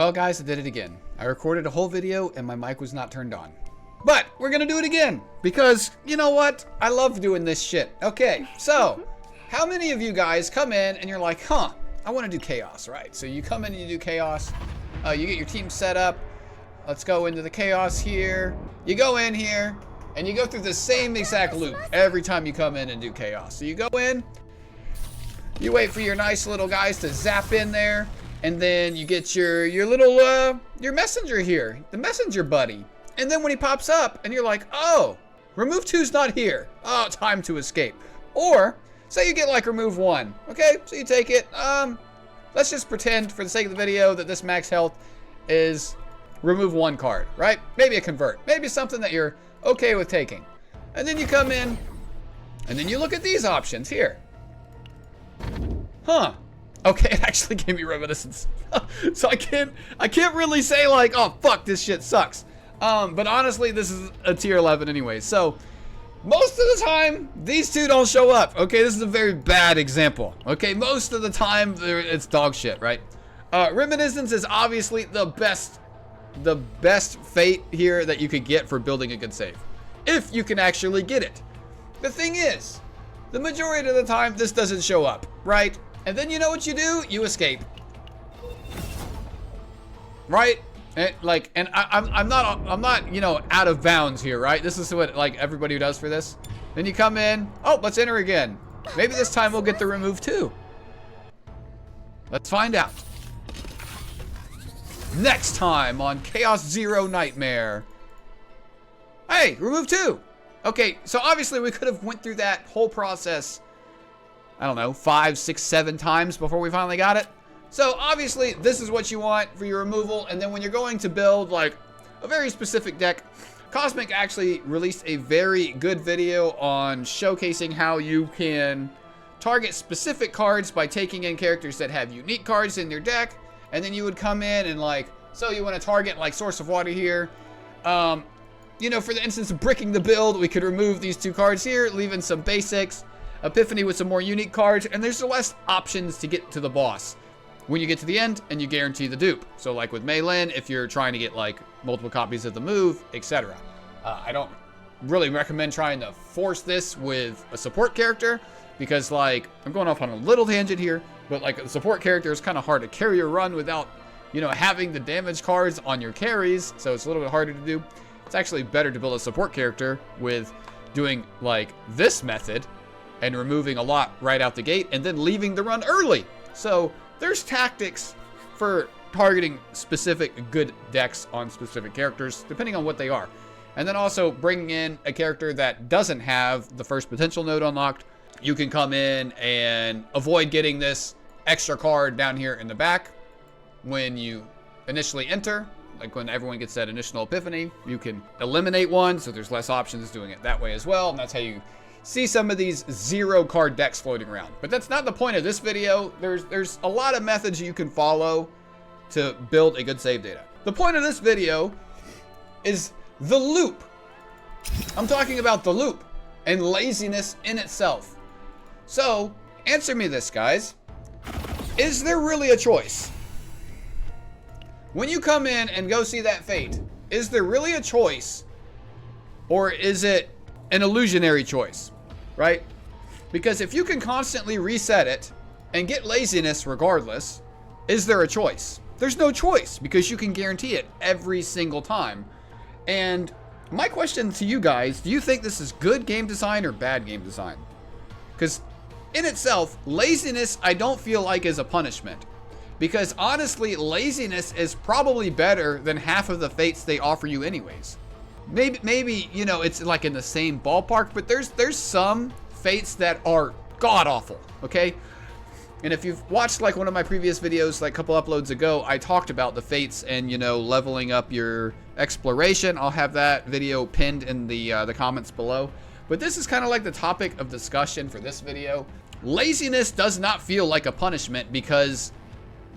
Well, guys, I did it again. I recorded a whole video and my mic was not turned on. But we're gonna do it again because, you know what? I love doing this shit. Okay, so how many of you guys come in and you're like, huh, I want to do chaos, right? So you come in and you do chaos. You get your team set up. Let's go into the chaos here. You go in here and you go through the same exact loop every time you come in and do chaos. So you go in, you wait for your nice little guys to zap in there, and then you get your little your messenger here, the messenger buddy. And then when he pops up and you're like, oh, remove 2's not here. Oh, time to escape. Or say you get like remove 1. Okay, so you take it. Let's just pretend for the sake of the video that this max health is remove 1 card, right? Maybe a convert, maybe something that you're okay with taking. And then you come in and then you look at these options here. Huh. Okay, it actually gave me reminiscence. So I can't really say like, oh fuck, this shit sucks. But honestly, this is a tier 11 anyway. So most of the time, these two don't show up. Okay, this is a very bad example. Okay, most of the time, it's dog shit, right? Reminiscence is obviously the best fate here that you could get for building a good save, if you can actually get it. The thing is, the majority of the time, this doesn't show up, right? And then you know what you do? You escape, right? And I'm not, you know, out of bounds here, right? This is what like everybody does for this. Then you come in. Oh, let's enter again. Maybe this time we'll get the remove 2. Let's find out. Next time on Chaos Zero Nightmare. Hey, remove 2. Okay, so obviously we could have went through that whole process, I don't know, 5, 6, 7 times before we finally got it. So obviously this is what you want for your removal, and then when you're going to build like a very specific deck, Cosmic actually released a very good video on showcasing how you can target specific cards by taking in characters that have unique cards in their deck, and then you would come in and like, so you want to target like Source of Water here. You know, for the instance of bricking the build, we could remove these 2 cards here, leaving some basics, Epiphany with some more unique cards, and there's less options to get to the boss when you get to the end and you guarantee the dupe. So like with Mei Lin, if you're trying to get like multiple copies of the move, etc. I don't really recommend trying to force this with a support character because like, I'm going off on a little tangent here, but like a support character is kind of hard to carry your run without, you know, having the damage cards on your carries. So it's a little bit harder to do. It's actually better to build a support character with doing like this method and removing a lot right out the gate and then leaving the run early. So there's tactics for targeting specific good decks on specific characters, depending on what they are. And then also bringing in a character that doesn't have the first potential node unlocked. You can come in and avoid getting this extra card down here in the back when you initially enter. Like when everyone gets that initial epiphany, you can eliminate one, so there's less options doing it that way as well. And that's how you see some of these 0 card decks floating around. But that's not the point of this video. There's a lot of methods you can follow to build a good save data. The point of this video is the loop. I'm talking about the loop and laziness in itself. So answer me this, guys. Is there really a choice? When you come in and go see that fate, is there really a choice? Or is it an illusionary choice, right? Because if you can constantly reset it and get laziness regardless, is there a choice? There's no choice because you can guarantee it every single time. And my question to you guys, do you think this is good game design or bad game design? Because in itself, laziness I don't feel like is a punishment. Because honestly, laziness is probably better than half of the fates they offer you anyways. Maybe, you know, it's like in the same ballpark, but there's some fates that are god awful, okay? And if you've watched like one of my previous videos, like a couple uploads ago, I talked about the fates and, you know, leveling up your exploration. I'll have that video pinned in the comments below. But this is kind of like the topic of discussion for this video. Laziness does not feel like a punishment because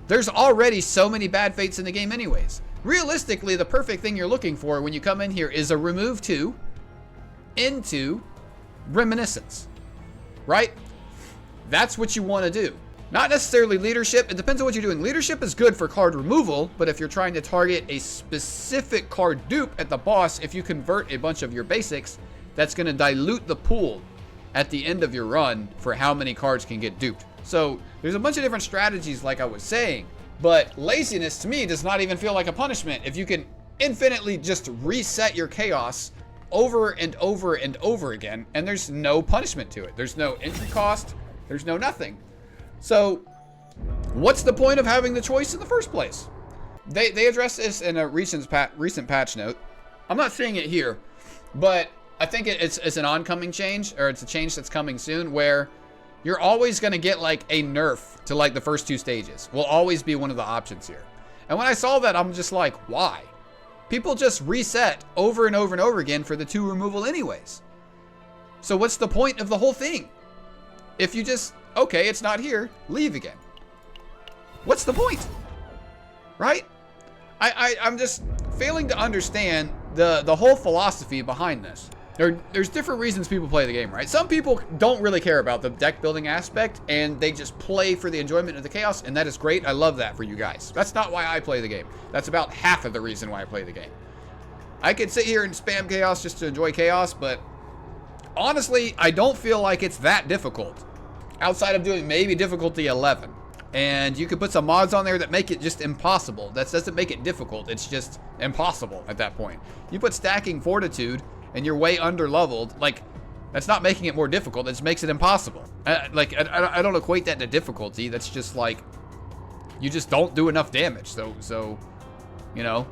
there's already so many bad fates in the game anyways. Realistically, the perfect thing you're looking for when you come in here is a remove 2 into Reminiscence, right? That's what you want to do. Not necessarily leadership. It depends on what you're doing. Leadership is good for card removal, but if you're trying to target a specific card dupe at the boss, if you convert a bunch of your basics, that's going to dilute the pool at the end of your run for how many cards can get duped. So there's a bunch of different strategies like I was saying, but laziness to me does not even feel like a punishment. If you can infinitely just reset your chaos over and over and over again, and there's no punishment to it. There's no entry cost. There's no nothing. So what's the point of having the choice in the first place? They addressed this in a recent patch note. I'm not seeing it here, but I think it's an oncoming change, or it's a change that's coming soon, where you're always going to get like a nerf to like the first 2 stages. Will always be one of the options here. And when I saw that, I'm just like, why? People just reset over and over and over again for the 2 removal anyways. So what's the point of the whole thing? If you just, okay, it's not here, leave again. What's the point? Right? I'm just failing to understand the whole philosophy behind this. There's different reasons people play the game, right? Some people don't really care about the deck building aspect, and they just play for the enjoyment of the chaos, and that is great. I love that for you guys. That's not why I play the game. That's about half of the reason why I play the game. I could sit here and spam chaos just to enjoy chaos, but honestly, I don't feel like it's that difficult. Outside of doing maybe difficulty 11. And you could put some mods on there that make it just impossible. That doesn't make it difficult. It's just impossible at that point. You put stacking fortitude and you're way under leveled. Like, that's not making it more difficult. It just makes it impossible. I don't equate that to difficulty. That's just like, you just don't do enough damage. So, you know,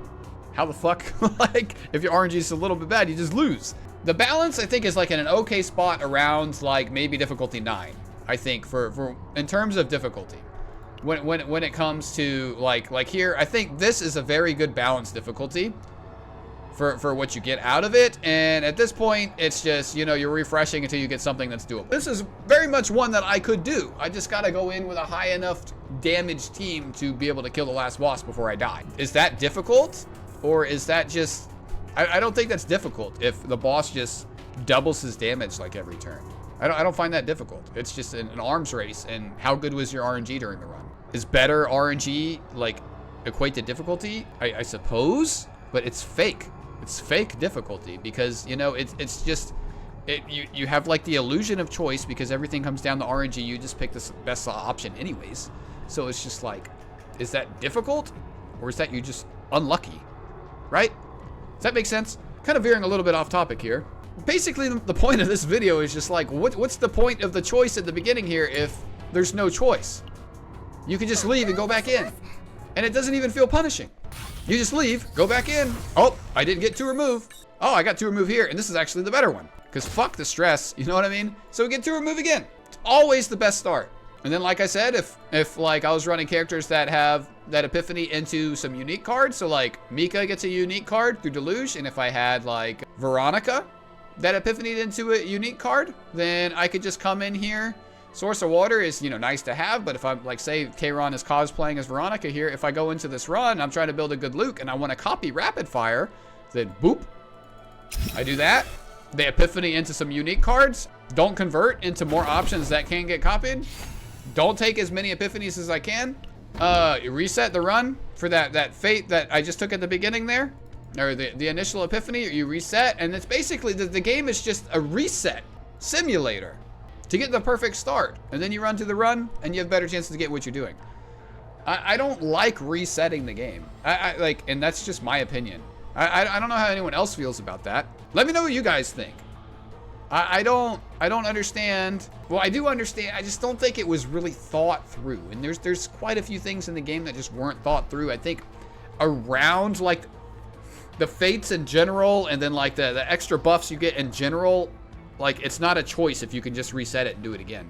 how the fuck, like, if your RNG is a little bit bad, you just lose. The balance, I think, is like in an okay spot around like maybe difficulty 9. I think for in terms of difficulty. When it comes to like here, I think this is a very good balanced difficulty for what you get out of it. And at this point, it's just, you know, you're refreshing until you get something that's doable. This is very much one that I could do. I just got to go in with a high enough damage team to be able to kill the last boss before I die. Is that difficult? Or is that just, I don't think that's difficult if the boss just doubles his damage like every turn. I don't find that difficult. It's just an arms race, and how good was your RNG during the run? Is better RNG like equate to difficulty? I suppose, but it's fake. It's fake difficulty because, you know, it's just, you have like the illusion of choice because everything comes down to RNG. You just pick the best option anyways. So it's just like, is that difficult or is that you just unlucky, right? Does that make sense? Kind of veering a little bit off topic here. Basically, the point of this video is just like, what's the point of the choice at the beginning here if there's no choice? You can just leave and go back in. And it doesn't even feel punishing. You just leave, go back in. Oh, I didn't get to remove. Oh, I got to remove here. And this is actually the better one. Because fuck the stress, you know what I mean? So we get to remove again. It's always the best start. And then, like I said, if like I was running characters that have that epiphany into some unique cards, so like Mika gets a unique card through Deluge, and if I had like Veronica that epiphanied into a unique card, then I could just come in here. Source of Water is, you know, nice to have, but if I'm like, say Kayron is cosplaying as Veronica here, if I go into this run, I'm trying to build a good Luke and I want to copy Rapid Fire, then boop, I do that. They epiphany into some unique cards. Don't convert into more options that can get copied. Don't take as many epiphanies as I can. Reset the run for that fate that I just took at the beginning there, or the initial epiphany. You reset, and it's basically the game is just a reset simulator to get the perfect start, and then you run to the run, and you have better chances to get what you're doing. I don't like resetting the game. I like, and that's just my opinion. I don't know how anyone else feels about that. Let me know what you guys think. I don't understand. Well, I do understand. I just don't think it was really thought through. And there's quite a few things in the game that just weren't thought through. I think around like the fates in general, and then like the extra buffs you get in general, like it's not a choice if you can just reset it and do it again.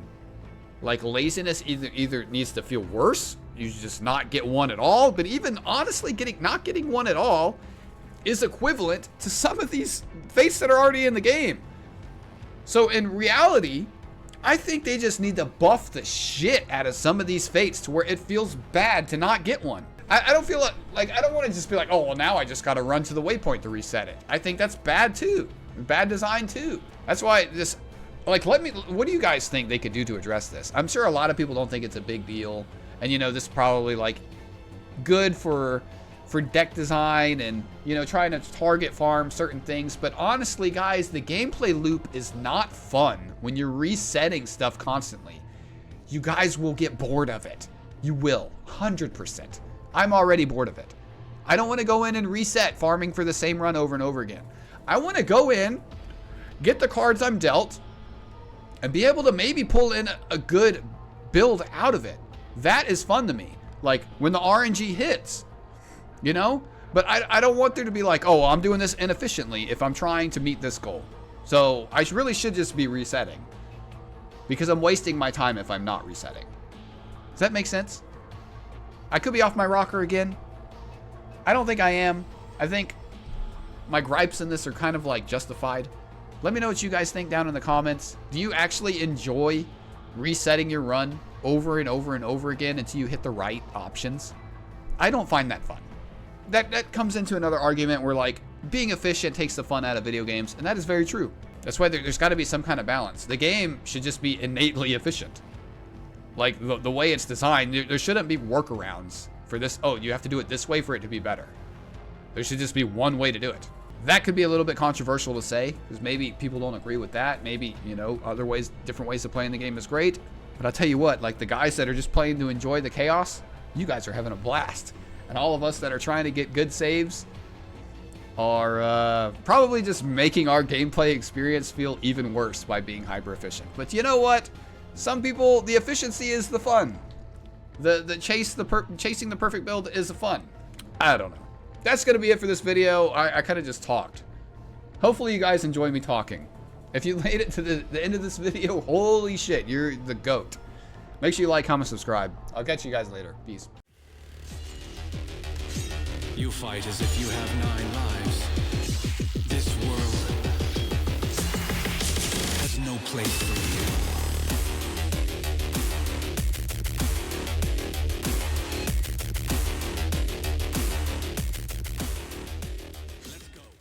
Like laziness either needs to feel worse, you just not get one at all, but even honestly not getting one at all is equivalent to some of these fates that are already in the game. So in reality, I think they just need to buff the shit out of some of these fates to where it feels bad to not get one. I don't feel like I don't want to just be like, oh, well, now I just got to run to the waypoint to reset it. I think that's bad too. Bad design too. That's why Like, what do you guys think they could do to address this? I'm sure a lot of people don't think it's a big deal. And, you know, this is probably, like, good for deck design and, you know, trying to target farm certain things. But honestly, guys, the gameplay loop is not fun when you're resetting stuff constantly. You guys will get bored of it. You will, 100%. I'm already bored of it. I don't want to go in and reset farming for the same run over and over again. I want to go in, get the cards I'm dealt, and be able to maybe pull in a good build out of it. That is fun to me. Like, when the RNG hits, you know? But I don't want there to be like, oh, I'm doing this inefficiently if I'm trying to meet this goal. So I really should just be resetting, because I'm wasting my time if I'm not resetting. Does that make sense? I could be off my rocker again. I don't think I am. I think my gripes in this are kind of like justified. Let me know what you guys think down in the comments. Do you actually enjoy resetting your run over and over and over again until you hit the right options? I don't find that fun. That comes into another argument where, like, being efficient takes the fun out of video games, and that is very true. That's why there's got to be some kind of balance. The game should just be innately efficient. Like, the way it's designed, there shouldn't be workarounds for this. Oh, you have to do it this way for it to be better. There should just be one way to do it. That could be a little bit controversial to say, because maybe people don't agree with that. Maybe, you know, other ways, different ways of playing the game is great. But I'll tell you what, like, the guys that are just playing to enjoy the chaos, you guys are having a blast. And all of us that are trying to get good saves are probably just making our gameplay experience feel even worse by being hyper efficient. But you know what? Some people, the efficiency is the fun. Chasing the perfect build is the fun. I don't know. That's going to be it for this video. I kind of just talked. Hopefully you guys enjoy me talking. If you made it to the end of this video, holy shit, you're the GOAT. Make sure you like, comment, subscribe. I'll catch you guys later. Peace. You fight as if you have 9 lives. This world has no place for